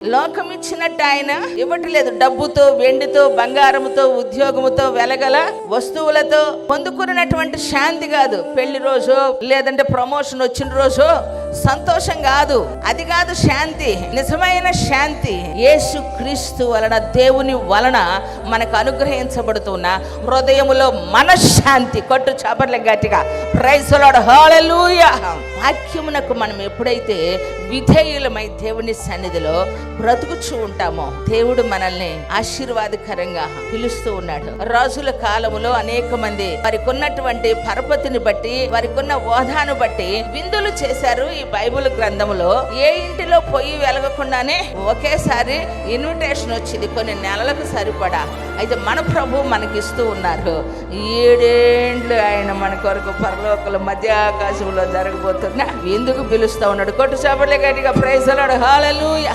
లోకం ఇచ్చినట్టు ఆయన ఇవ్వట్లేదు. డబ్బుతో, వెండితో, బంగారముతో, ఉద్యోగముతో, వెలగల వస్తువులతో పొందుకున్నటువంటి శాంతి కాదు. పెళ్లి రోజు లేదంటే ప్రమోషన్ వచ్చిన రోజు సంతోషం కాదు. అది కాదు శాంతి. నిజమైన శాంతి యేసు క్రీస్తు వలన, దేవుని వలన మనకు అనుగ్రహించబడుతున్న హృదయములో మనశ్శాంతి. కొట్టు చపర్ల గట్టిగా ప్రైజ్ ది లార్డ్, హల్లెలూయా. వాక్యమునకు మనం ఎప్పుడైతే విధేయులమై దేవుని సన్నిధిలో బ్రతుకుచూ ఉంటామో, దేవుడు మనల్ని ఆశీర్వాదకరంగా పిలుస్తూ ఉన్నాడు. రాజుల కాలములో అనేక మంది వారికి ఉన్నటువంటి పరపతిని బట్టి, వారికి ఉన్న హోదాను బట్టి విందులు చేశారు. ఈ బైబిల్ గ్రంథములో ఏ ఇంటిలో పొయ్యి వెలగకుండానే ఒకేసారి ఇన్విటేషన్ వచ్చింది, కొన్ని నెలలకు సరిపడా. అయితే మన ప్రభు మనకిస్తూ ఉన్నారు. 7 ఏండ్లు ఆయన మన కొరకు పరలోకల మధ్య ఆకాశంలో జరగబోతున్నా ఎందుకు పిలుస్తూ ఉన్నాడు. కొట్టు చపర్లే గట్టిగా ప్రైజ్ ది లార్డ్, హల్లెలూయా.